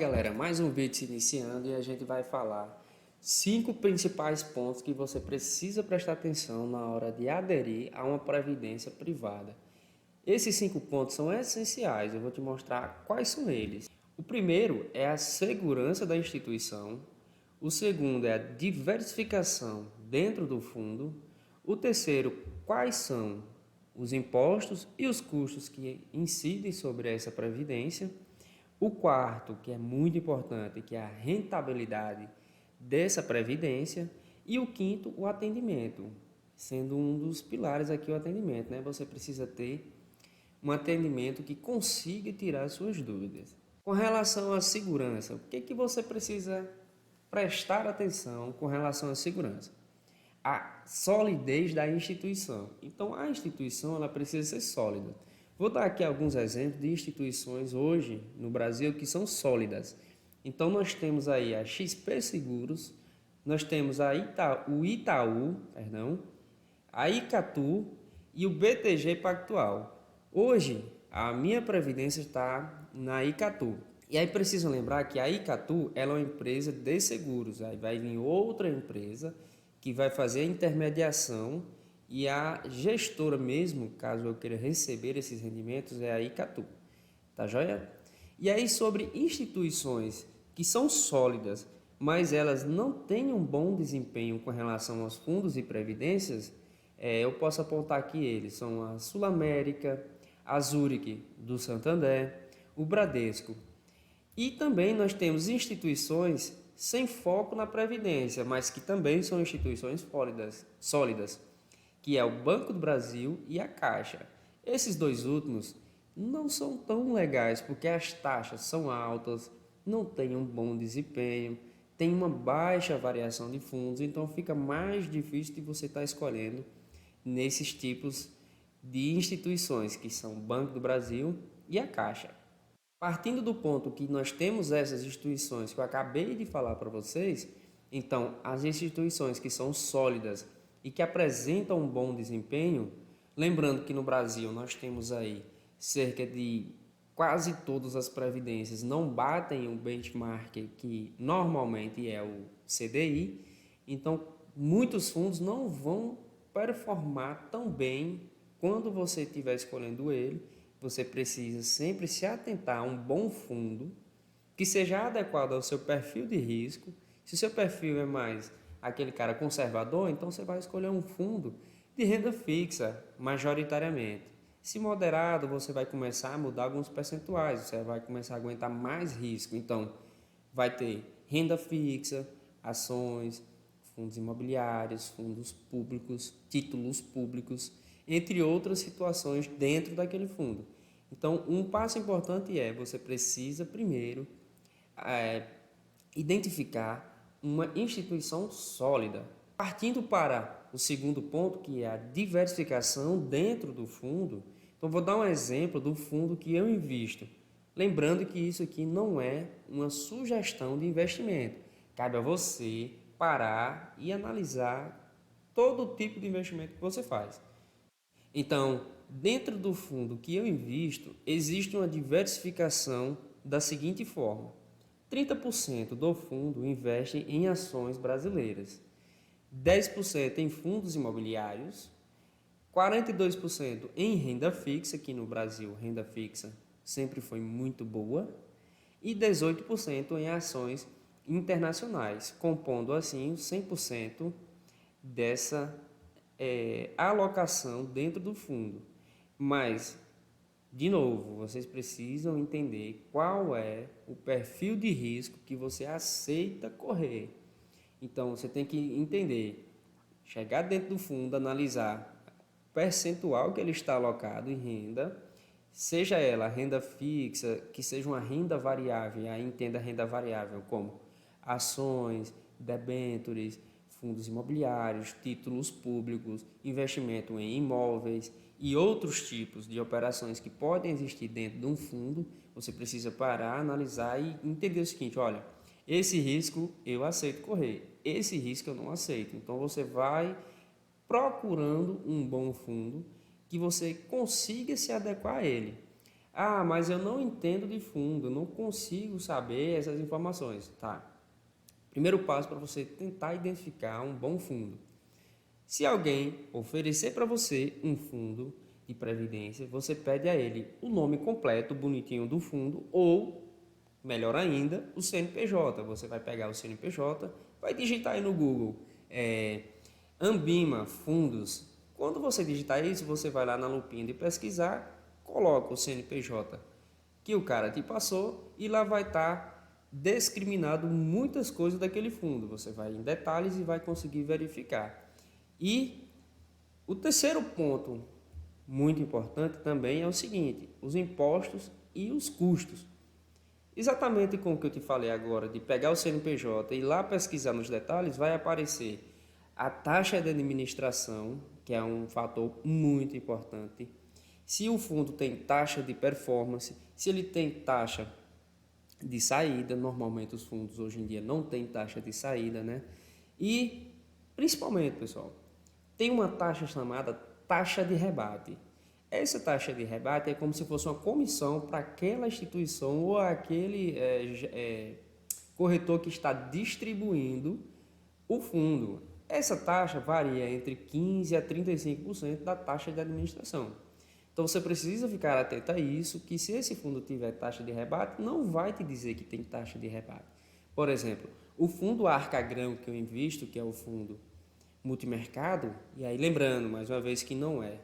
galera, mais um vídeo se iniciando e a gente vai falar 5 principais pontos que você precisa prestar atenção na hora de aderir a uma previdência privada. Esses 5 pontos são essenciais, eu vou te mostrar quais são eles. O primeiro é a segurança da instituição, o segundo é a diversificação dentro do fundo, o terceiro, quais são os impostos e os custos que incidem sobre essa previdência. O quarto, que é muito importante, que é a rentabilidade dessa previdência. E o quinto, o atendimento, sendo um dos pilares aqui o atendimento, né? Você precisa ter um atendimento que consiga tirar suas dúvidas. Com relação à segurança, o que você precisa prestar atenção com relação à segurança? A solidez da instituição. Então, a instituição ela precisa ser sólida. Vou dar aqui alguns exemplos de instituições hoje no Brasil que são sólidas. Então, nós temos aí a XP Seguros, nós temos o Itaú, a Icatu e o BTG Pactual. Hoje, a minha previdência está na Icatu. E aí preciso lembrar que a Icatu ela é uma empresa de seguros. Aí vai vir outra empresa que vai fazer a intermediação e a gestora mesmo, caso eu queira receber esses rendimentos, é a Icatu. Tá joia? E aí sobre instituições que são sólidas, mas elas não têm um bom desempenho com relação aos fundos e previdências, eu posso apontar aqui eles, são a Sul América, a Zurich do Santander, o Bradesco. E também nós temos instituições sem foco na previdência, mas que também são instituições sólidas, que é o Banco do Brasil e a Caixa. Esses dois últimos não são tão legais porque as taxas são altas, não têm um bom desempenho, tem uma baixa variação de fundos, então fica mais difícil de você estar escolhendo nesses tipos de instituições, que são o Banco do Brasil e a Caixa. Partindo do ponto que nós temos essas instituições que eu acabei de falar para vocês, então as instituições que são sólidas e que apresentam um bom desempenho, lembrando que no Brasil nós temos aí cerca de quase todas as previdências não batem o benchmark que normalmente é o CDI, então muitos fundos não vão performar tão bem quando você estiver escolhendo ele. Você precisa sempre se atentar a um bom fundo que seja adequado ao seu perfil de risco. Se o seu perfil é mais aquele cara conservador, então você vai escolher um fundo de renda fixa, majoritariamente. Se moderado, você vai começar a mudar alguns percentuais, você vai começar a aguentar mais risco. Então, vai ter renda fixa, ações, fundos imobiliários, fundos públicos, títulos públicos, entre outras situações dentro daquele fundo. Então, um passo importante é você precisa primeiro identificar uma instituição sólida. Partindo para o segundo ponto, que é a diversificação dentro do fundo, então vou dar um exemplo do fundo que eu invisto. Lembrando que isso aqui não é uma sugestão de investimento. Cabe a você parar e analisar todo tipo de investimento que você faz. Então, dentro do fundo que eu invisto, existe uma diversificação da seguinte forma: 30% do fundo investe em ações brasileiras, 10% em fundos imobiliários, 42% em renda fixa, que no Brasil renda fixa sempre foi muito boa, e 18% em ações internacionais, compondo assim 100% dessa alocação dentro do fundo. Mas, de novo, vocês precisam entender qual é o perfil de risco que você aceita correr. Então, você tem que entender, chegar dentro do fundo, analisar o percentual que ele está alocado em renda, seja ela renda fixa, que seja uma renda variável, aí entenda a renda variável como ações, debêntures, fundos imobiliários, títulos públicos, investimento em imóveis e outros tipos de operações que podem existir dentro de um fundo. Você precisa parar, analisar e entender o seguinte: olha, esse risco eu aceito correr, esse risco eu não aceito. Então você vai procurando um bom fundo que você consiga se adequar a ele. Ah, mas eu não entendo de fundo, eu não consigo saber essas informações. Tá. Primeiro passo para você tentar identificar um bom fundo. Se alguém oferecer para você um fundo de previdência, você pede a ele o nome completo, bonitinho do fundo, ou, melhor ainda, o CNPJ. Você vai pegar o CNPJ, vai digitar aí no Google, Ambima Fundos. Quando você digitar isso, você vai lá na lupinha de pesquisar, coloca o CNPJ que o cara te passou e lá vai estar discriminado muitas coisas daquele fundo. Você vai em detalhes e vai conseguir verificar. E o terceiro ponto muito importante também é o seguinte: os impostos e os custos. Exatamente como que eu te falei agora, de pegar o CNPJ e ir lá pesquisar nos detalhes, vai aparecer a taxa de administração, que é um fator muito importante. Se o fundo tem taxa de performance, se ele tem taxa de saída, normalmente os fundos hoje em dia não têm taxa de saída, né? E, principalmente, pessoal, tem uma taxa chamada taxa de rebate. Essa taxa de rebate é como se fosse uma comissão para aquela instituição ou aquele corretor que está distribuindo o fundo. Essa taxa varia entre 15% a 35% da taxa de administração. Então você precisa ficar atento a isso, que se esse fundo tiver taxa de rebate, não vai te dizer que tem taxa de rebate. Por exemplo, o fundo Arca Grão que eu invisto, que é o fundo multimercado, e aí lembrando mais uma vez que não é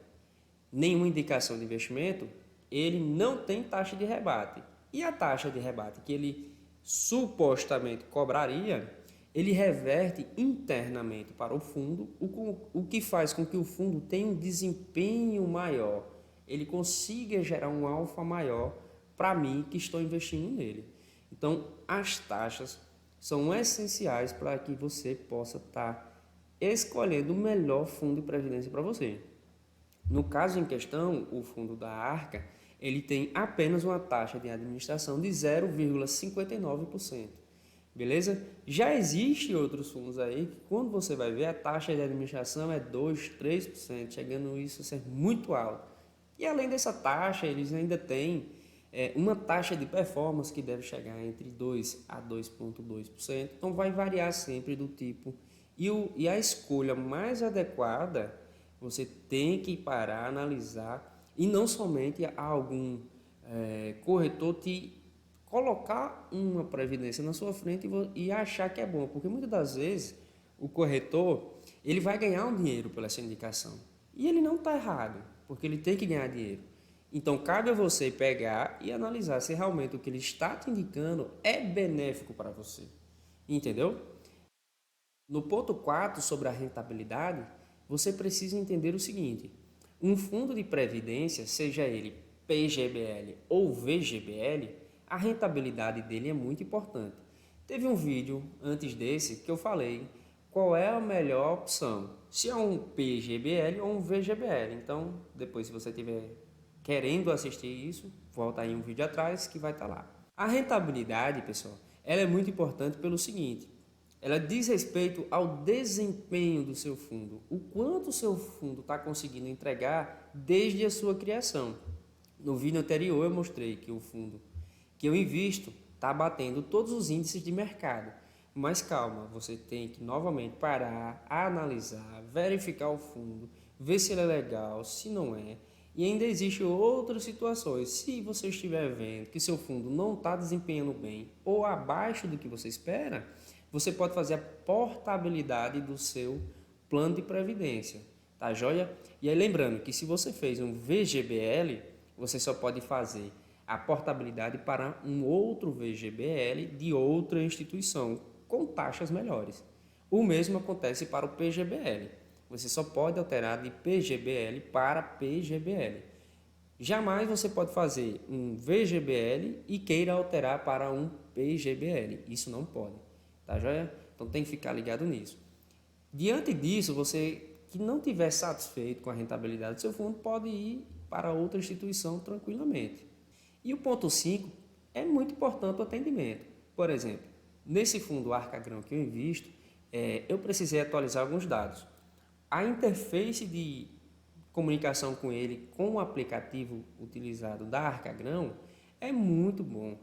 nenhuma indicação de investimento, ele não tem taxa de rebate. E a taxa de rebate que ele supostamente cobraria, ele reverte internamente para o fundo, o que faz com que o fundo tenha um desempenho maior, ele consiga gerar um alfa maior para mim que estou investindo nele. Então, as taxas são essenciais para que você possa estar escolhendo o melhor fundo de previdência para você. No caso em questão, o fundo da Arca, ele tem apenas uma taxa de administração de 0,59%. Beleza? Já existem outros fundos aí que quando você vai ver a taxa de administração é 2, 3%, chegando isso a ser muito alto. E além dessa taxa, eles ainda têm uma taxa de performance que deve chegar entre 2 a 2,2%. Então vai variar sempre do tipo. E a escolha mais adequada, você tem que parar, analisar, e não somente algum corretor te colocar uma previdência na sua frente e achar que é bom, porque muitas das vezes o corretor ele vai ganhar um dinheiro pela essa indicação e ele não está errado, porque ele tem que ganhar dinheiro. Então cabe a você pegar e analisar se realmente o que ele está te indicando é benéfico para você, entendeu? No ponto 4 sobre a rentabilidade, você precisa entender o seguinte: um fundo de previdência, seja ele PGBL ou VGBL, a rentabilidade dele é muito importante. Teve um vídeo antes desse que eu falei qual é a melhor opção, se é um PGBL ou um VGBL. Então, depois se você estiver querendo assistir isso, volta aí um vídeo atrás que vai estar lá. A rentabilidade, pessoal, ela é muito importante pelo seguinte: ela diz respeito ao desempenho do seu fundo, o quanto o seu fundo está conseguindo entregar desde a sua criação. No vídeo anterior eu mostrei que o fundo que eu invisto está batendo todos os índices de mercado. Mas calma, você tem que novamente parar, analisar, verificar o fundo, ver se ele é legal, se não é. E ainda existem outras situações. Se você estiver vendo que seu fundo não está desempenhando bem ou abaixo do que você espera, você pode fazer a portabilidade do seu plano de previdência, tá joia? E aí lembrando que se você fez um VGBL, você só pode fazer a portabilidade para um outro VGBL de outra instituição com taxas melhores. O mesmo acontece para o PGBL. Você só pode alterar de PGBL para PGBL. Jamais você pode fazer um VGBL e queira alterar para um PGBL. Isso não pode. Tá joia? Então tem que ficar ligado nisso. Diante disso, você que não estiver satisfeito com a rentabilidade do seu fundo pode ir para outra instituição tranquilamente. E o ponto 5 é muito importante o atendimento. Por exemplo, nesse fundo Arca Grão que eu invisto, eu precisei atualizar alguns dados. A interface comunicação com ele, com o aplicativo utilizado da Arcagrão, é muito bom.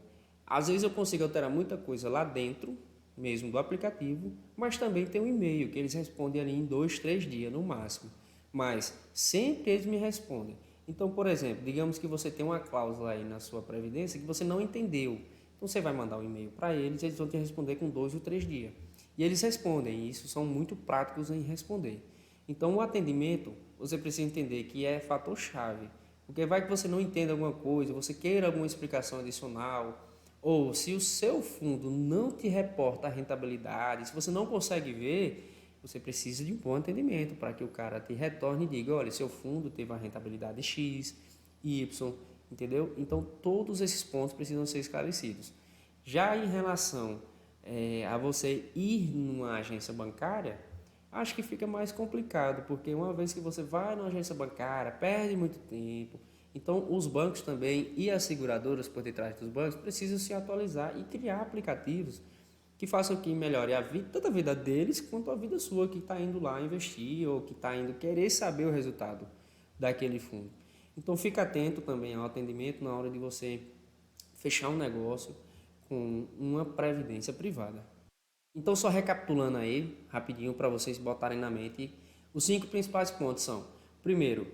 Às vezes eu consigo alterar muita coisa lá dentro, mesmo do aplicativo, mas também tem um e-mail que eles respondem ali em 2, 3 dias no máximo. Mas sempre eles me respondem. Então, por exemplo, digamos que você tem uma cláusula aí na sua previdência que você não entendeu. Então você vai mandar um e-mail para eles e eles vão te responder com 2 ou 3 dias. E eles respondem, e isso são muito práticos em responder. Então o atendimento, você precisa entender que é fator chave. Porque vai que você não entenda alguma coisa, você queira alguma explicação adicional, ou se o seu fundo não te reporta a rentabilidade, se você não consegue ver, você precisa de um bom atendimento para que o cara te retorne e diga, olha, seu fundo teve a rentabilidade X, Y, entendeu? Então todos esses pontos precisam ser esclarecidos. Já em relação a você ir numa agência bancária, acho que fica mais complicado, porque uma vez que você vai numa agência bancária, perde muito tempo. Então, os bancos também e as seguradoras por detrás dos bancos precisam se atualizar e criar aplicativos que façam que melhore a vida, tanto a vida deles quanto a vida sua que está indo lá investir ou que está indo querer saber o resultado daquele fundo. Então, fica atento também ao atendimento na hora de você fechar um negócio com uma previdência privada. Então, só recapitulando aí, rapidinho, para vocês botarem na mente, os 5 principais pontos são: primeiro,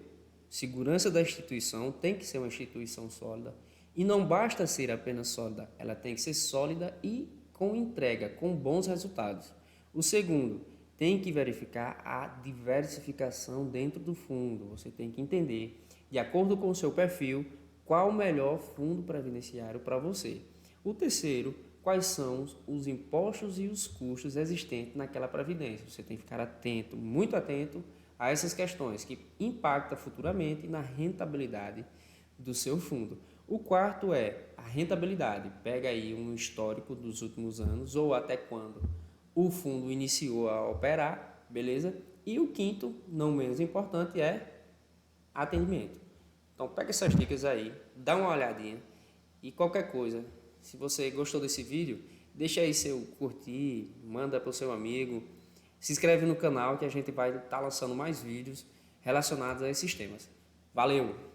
segurança da instituição, tem que ser uma instituição sólida, e não basta ser apenas sólida, ela tem que ser sólida e com entrega, com bons resultados. O segundo, tem que verificar a diversificação dentro do fundo, você tem que entender, de acordo com o seu perfil, qual o melhor fundo previdenciário para você. O terceiro, quais são os impostos e os custos existentes naquela previdência. Você tem que ficar atento, muito atento a essas questões que impactam futuramente na rentabilidade do seu fundo. O quarto é a rentabilidade. Pega aí um histórico dos últimos anos ou até quando o fundo iniciou a operar, beleza? E o quinto, não menos importante, é atendimento. Então pega essas dicas aí, dá uma olhadinha e qualquer coisa, se você gostou desse vídeo, deixa aí seu curtir, manda para o seu amigo, se inscreve no canal que a gente vai estar lançando mais vídeos relacionados a esses temas. Valeu!